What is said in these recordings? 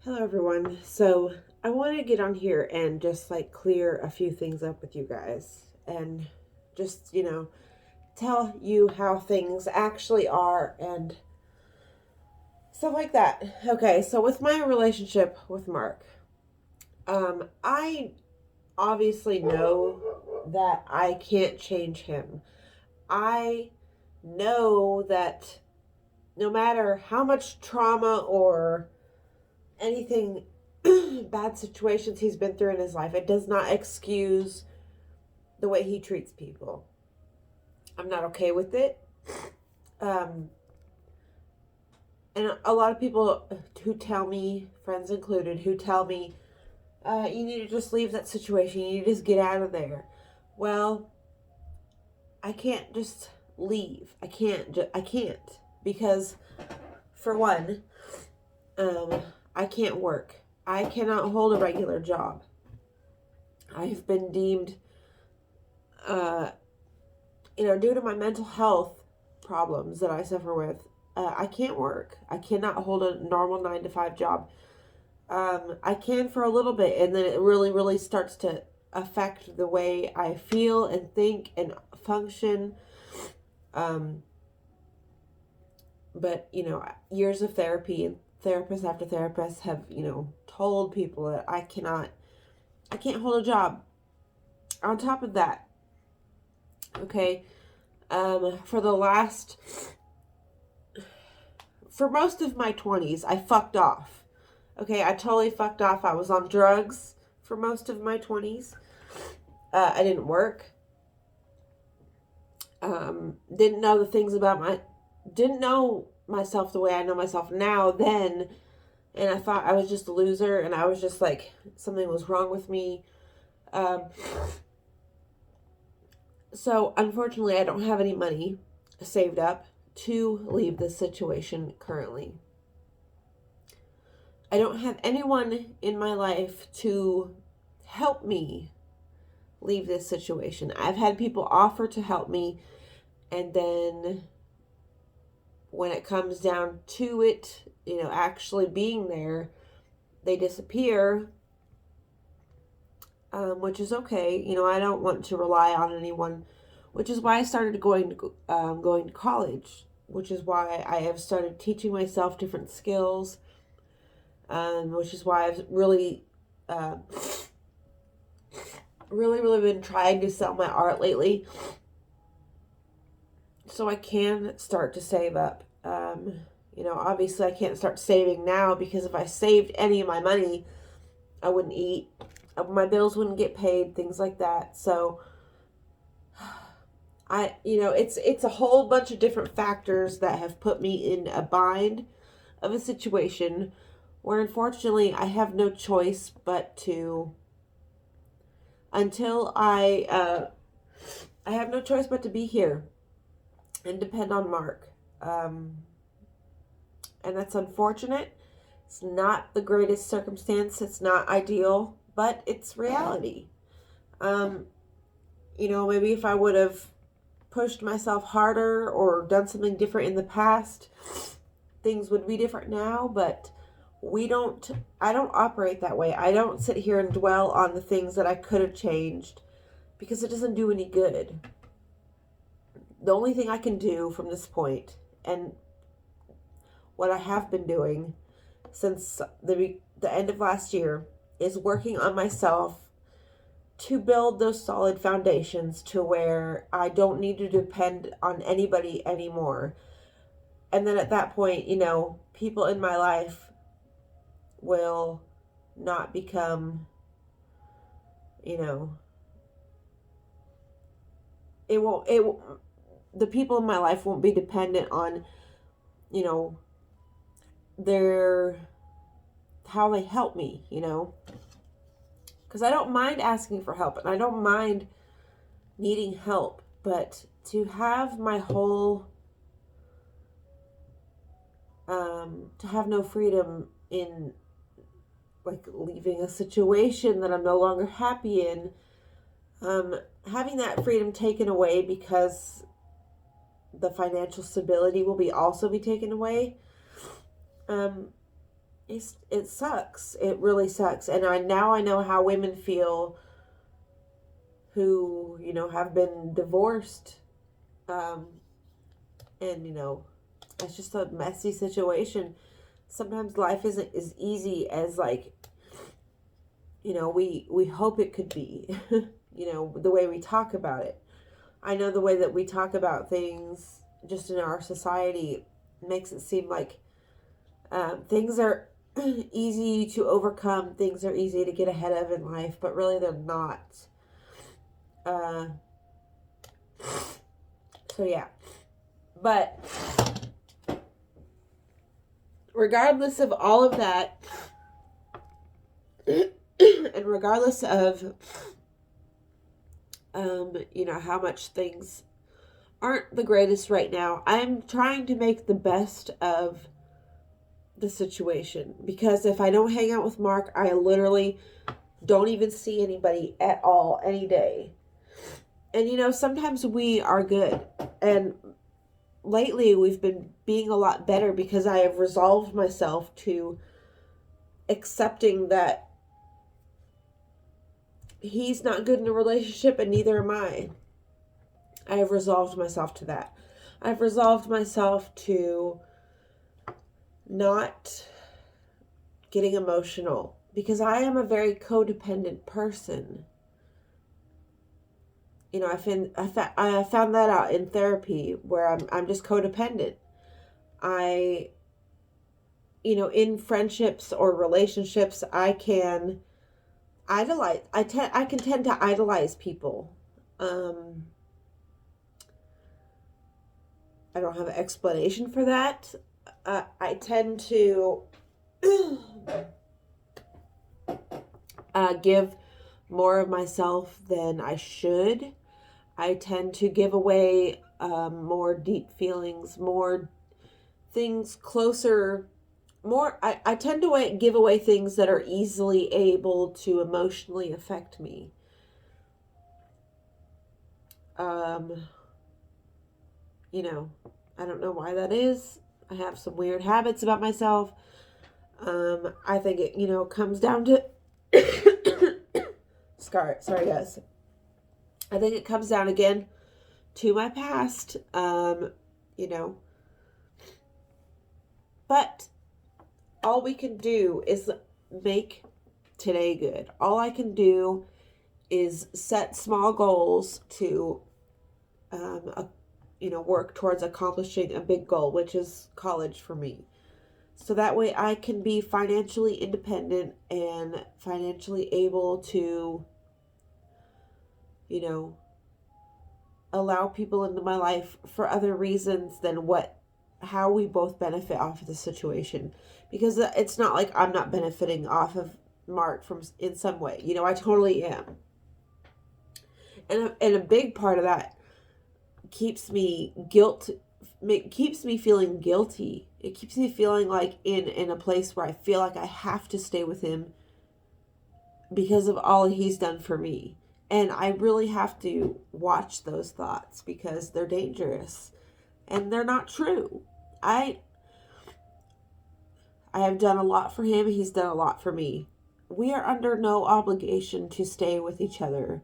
Hello, everyone. So, I want to get on here and just clear a few things up with you guys and just, tell you how things actually are and stuff like that. Okay, so with my relationship with Mark, I obviously know that I can't change him. I know that no matter how much trauma or anything bad situations he's been through in his life, it does not excuse the way he treats people. I'm not okay with it. Um, and a lot of people who tell me, friends included, who tell me, you need to just leave that situation. You need to just get out of there. Well, I can't just leave. I can't because, for one, um, I can't work. I cannot hold a regular job. I've been deemed uh, due to my mental health problems that I suffer with, I can't work. I cannot hold a normal 9 to 5 job. I can for a little bit, and then it really, really starts to affect the way I feel and think and function. Um, but, years of therapy and therapist after therapist have, told people that I can't hold a job. On top of that, okay, for the last for most of my 20s, I fucked off. Okay, I totally fucked off. I was on drugs for most of my 20s. I didn't work. Didn't know the things about didn't know myself the way I know myself now then. And I thought I was just a loser and I was just like, something was wrong with me. Um, so unfortunately, I don't have any money saved up to leave this situation currently. I don't have anyone in my life to help me leave this situation. I've had people offer to help me, and then when it comes down to it, actually being there, they disappear, which is okay. I don't want to rely on anyone, which is why I started going to college, which is why I have started teaching myself different skills, which is why I've uh, really been trying to sell my art lately so I can start to save up. Obviously I can't start saving now because if I saved any of my money, I wouldn't eat. My bills wouldn't get paid, things like that. So it's a whole bunch of different factors that have put me in a bind of a situation where unfortunately I have no choice but to until I have no choice but to be here and depend on Mark. Um, and that's unfortunate. It's not the greatest circumstance. It's not ideal, but it's reality. Um, maybe if I would have pushed myself harder or done something different in the past, things would be different now, but I don't operate that way. I don't sit here and dwell on the things that I could have changed because it doesn't do any good. The only thing I can do from this point and what I have been doing since the end of last year is working on myself to build those solid foundations to where I don't need to depend on anybody anymore. And then at that point, people in my life will not become, you know, it the people in my life won't be dependent on, you know, their how they help me, because I don't mind asking for help and I don't mind needing help, but to have my whole to have no freedom in leaving a situation that I'm no longer happy in, having that freedom taken away because the financial stability will be also be taken away, um, it sucks. It really sucks. And now I know how women feel who, have been divorced. Um, and, it's just a messy situation. Sometimes life isn't as easy as, like, we hope it could be, the way we talk about it. I know the way that we talk about things just in our society makes it seem like things are easy to overcome, things are easy to get ahead of in life, but really they're not. So yeah. But regardless of all of that, and regardless of how much things aren't the greatest right now, I'm trying to make the best of the situation, because if I don't hang out with Mark, I literally don't even see anybody at all any day. And sometimes we are good, and lately we've been being a lot better because I have resolved myself to accepting that he's not good in a relationship and neither am I. I have resolved myself to that. I've resolved myself to not getting emotional, because I am a very codependent person. I found that out in therapy, where I'm just codependent. In friendships or relationships, I can idolize. I can tend to idolize people. I don't have an explanation for that. I tend to give more of myself than I should. I tend to give away more deep feelings, more things closer, I tend to give away things that are easily able to emotionally affect me. I don't know why that is. I have some weird habits about myself. I think it, comes down to sorry guys. I think it comes down again to my past. But all we can do is make today good. All I can do is set small goals to work towards accomplishing a big goal, which is college for me. So that way I can be financially independent and financially able to, allow people into my life for other reasons than how we both benefit off of the situation. Because it's not like I'm not benefiting off of Mark in some way. I totally am. And a big part of that keeps me feeling guilty. It keeps me feeling like in a place where I feel like I have to stay with him because of all he's done for me. And I really have to watch those thoughts because they're dangerous and they're not true. I have done a lot for him. He's done a lot for me. We are under no obligation to stay with each other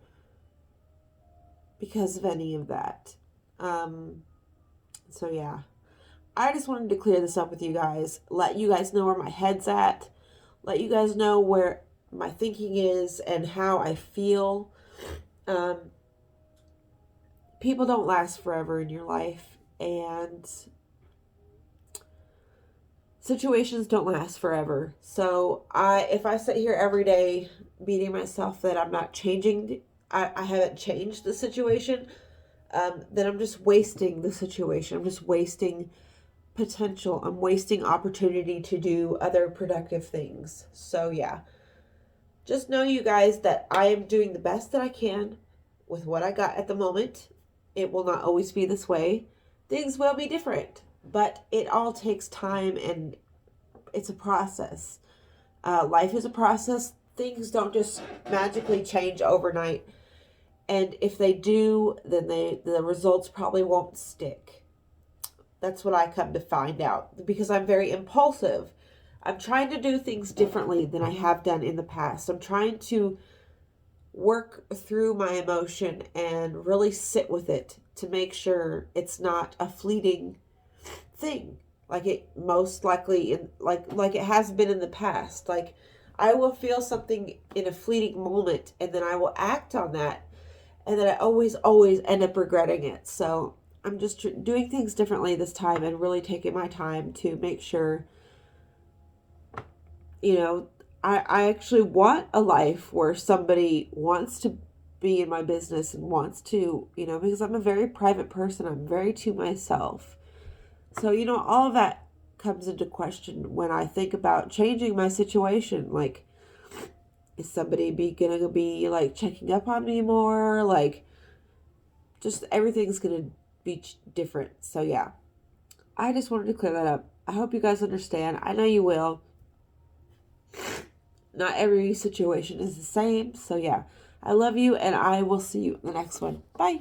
because of any of that. So yeah, I just wanted to clear this up with you guys, let you guys know where my head's at, let you guys know where my thinking is and how I feel. People don't last forever in your life, and situations don't last forever. So if I sit here every day beating myself that I'm not changing, I haven't changed the situation, then I'm just wasting the situation. I'm just wasting potential. I'm wasting opportunity to do other productive things. So yeah, just know, you guys, that I am doing the best that I can with what I got at the moment. It will not always be this way. Things will be different, but it all takes time and it's a process. Life is a process. Things don't just magically change overnight. And if they do, then the results probably won't stick. That's what I come to find out. Because I'm very impulsive, I'm trying to do things differently than I have done in the past. I'm trying to work through my emotion and really sit with it to make sure it's not a fleeting thing like it most likely in like it has been in the past. Like I will feel something in a fleeting moment and then I will act on that, and then I always end up regretting it. So I'm just doing things differently this time and really taking my time to make sure, you know, I actually want a life where somebody wants to be in my business and wants to, because I'm a very private person. I'm very to myself. So, all of that comes into question when I think about changing my situation. Like, is somebody gonna be like checking up on me more? Like, just everything's gonna be different. So, yeah, I just wanted to clear that up. I hope you guys understand. I know you will. Not every situation is the same. So, yeah, I love you, and I will see you in the next one. Bye.